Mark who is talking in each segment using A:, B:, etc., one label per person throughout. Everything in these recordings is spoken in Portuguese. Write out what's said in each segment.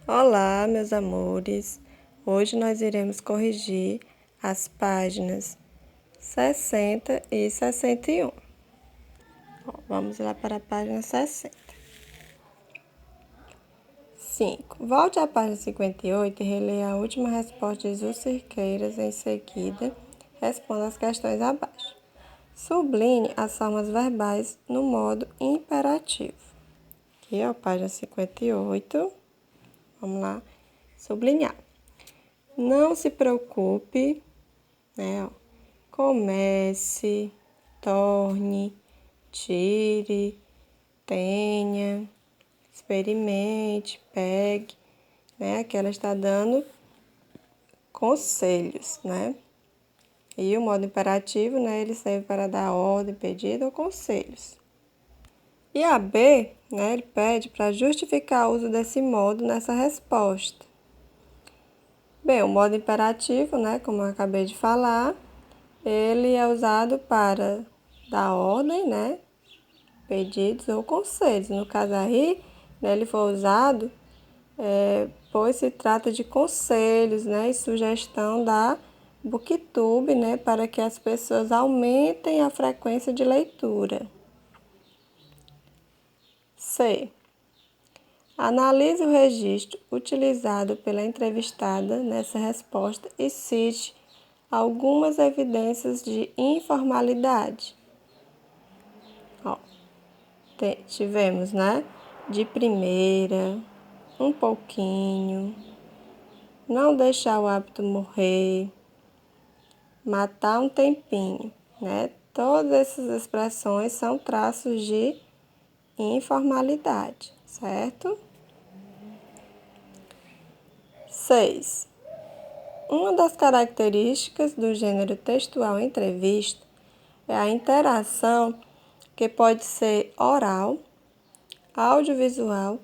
A: Olá, meus amores! Hoje nós iremos corrigir as páginas 60 e 61. Vamos lá para a página 60. 5. Volte à página 58 e releia a última resposta de Jesus Cerqueiras. Em seguida, responda as questões abaixo. Sublinhe as formas verbais no modo imperativo. Aqui, ó, página 58. Vamos lá, sublinhar. Não se preocupe, né? Ó. Comece, torne, tire, tenha, experimente, pegue, né? Aqui ela está dando conselhos, né? E o modo imperativo, né? Ele serve para dar ordem, pedido ou conselhos. E a B, né? Ele pede para justificar o uso desse modo nessa resposta. Bem, o modo imperativo, né? Como eu acabei de falar, ele é usado para dar ordem, né? Pedidos ou conselhos. No caso aí, né, ele foi usado pois se trata de conselhos, né, e sugestão da Booktube, né, para que as pessoas aumentem a frequência de leitura. C. Analise o registro utilizado pela entrevistada nessa resposta e cite algumas evidências de informalidade. Ó, tivemos, né? De primeira, um pouquinho, não deixar o hábito morrer, matar um tempinho, né? Todas essas expressões são traços de informalidade, certo? 6. Uma das características do gênero textual entrevista é a interação que pode ser oral, audiovisual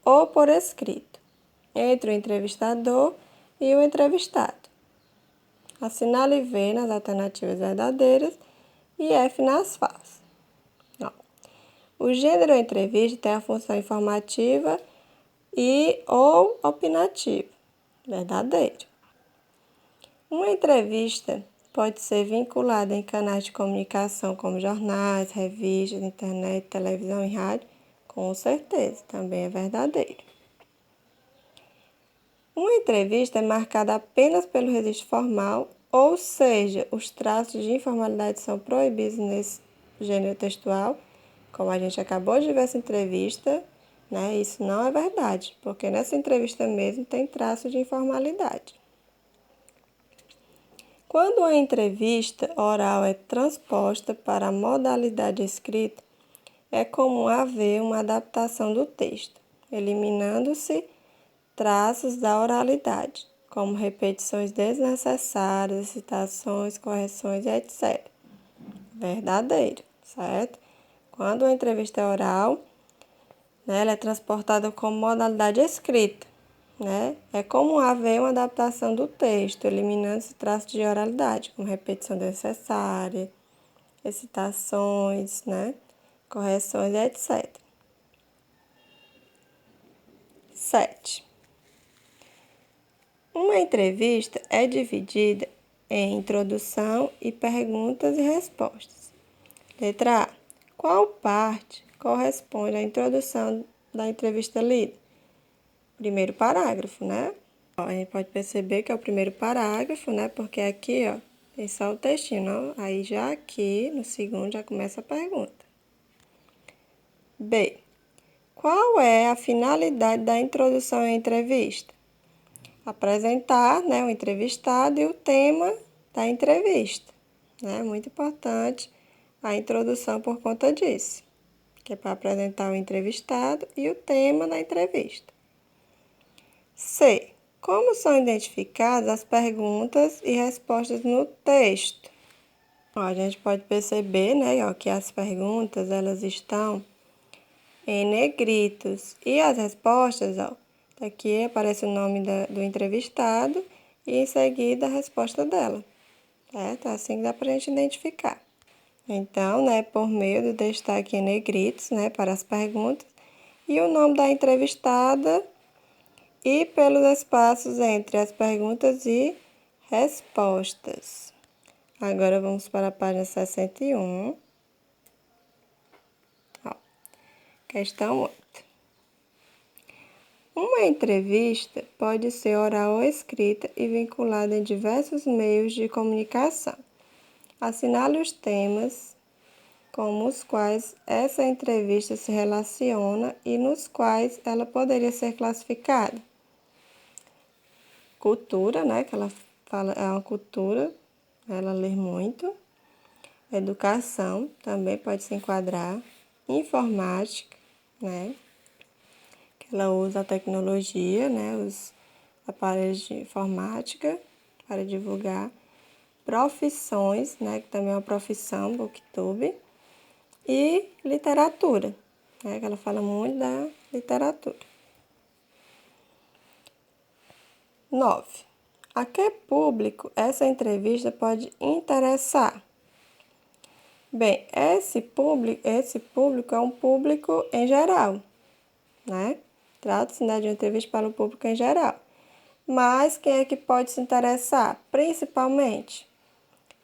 A: ou por escrito, entre o entrevistador e o entrevistado. Assinale V nas alternativas verdadeiras e F nas falsas. O gênero entrevista tem a função informativa e ou opinativa, verdadeiro. Uma entrevista pode ser vinculada em canais de comunicação como jornais, revistas, internet, televisão e rádio, com certeza, também é verdadeiro. Uma entrevista é marcada apenas pelo registro formal, ou seja, os traços de informalidade são proibidos nesse gênero textual, como a gente acabou de ver essa entrevista, né? Isso não é verdade, porque nessa entrevista mesmo tem traço de informalidade. Quando a entrevista oral é transposta para a modalidade escrita, é comum haver uma adaptação do texto, eliminando-se traços da oralidade, como repetições desnecessárias, citações, correções, etc. Verdadeiro, certo? Quando a entrevista é oral, né, ela é transportada como modalidade escrita, né? É comum haver uma adaptação do texto, eliminando esse traço de oralidade, como repetição desnecessária, excitações, né? Correções, etc. 7. Uma entrevista é dividida em introdução e perguntas e respostas. Letra A. Qual parte corresponde à introdução da entrevista lida? Primeiro parágrafo, né? A gente pode perceber que é o primeiro parágrafo, né? Porque aqui, ó, tem só o textinho, não? Aí já aqui, no segundo, já começa a pergunta. B. Qual é a finalidade da introdução à entrevista? Apresentar, né, o entrevistado e o tema da entrevista, né? Muito importante a introdução por conta disso, que é para apresentar o entrevistado e o tema da entrevista. C. Como são identificadas as perguntas e respostas no texto? Ó, a gente pode perceber, né, ó, que as perguntas elas estão em negritos e as respostas, ó, aqui aparece o nome do entrevistado e em seguida a resposta dela, certo? Assim dá para a gente identificar. Então, né, por meio do destaque em negritos, né, para as perguntas e o nome da entrevistada e pelos espaços entre as perguntas e respostas. Agora vamos para a página 61. Ó, questão 8. Uma entrevista pode ser oral ou escrita e vinculada em diversos meios de comunicação. Assinale os temas com os quais essa entrevista se relaciona e nos quais ela poderia ser classificada. Cultura, né, que ela fala, é uma cultura, ela lê muito. Educação, também pode se enquadrar. Informática, né, que ela usa a tecnologia, né, os aparelhos de informática para divulgar. Profissões, né, que também é uma profissão, Booktube. E literatura, né, que ela fala muito da literatura. 9. A que público essa entrevista pode interessar? Bem, esse público é um público em geral, né? Trata-se, né, de uma entrevista para o público em geral. Mas quem é que pode se interessar? Principalmente,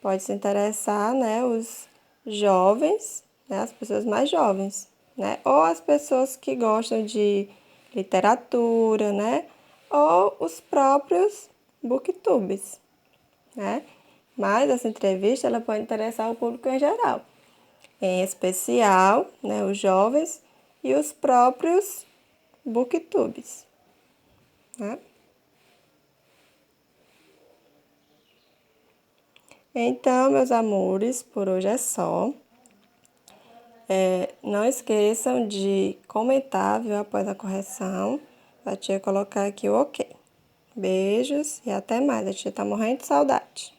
A: pode se interessar, né, os jovens, né, as pessoas mais jovens, né, ou as pessoas que gostam de literatura, né, ou os próprios booktubers, né. Mas essa entrevista ela pode interessar o público em geral, em especial, né, os jovens e os próprios booktubers, né. Então, meus amores, por hoje é só. Não esqueçam de comentar, viu, após a correção, a tia colocar aqui o ok. Beijos e até mais. A tia tá morrendo de saudade.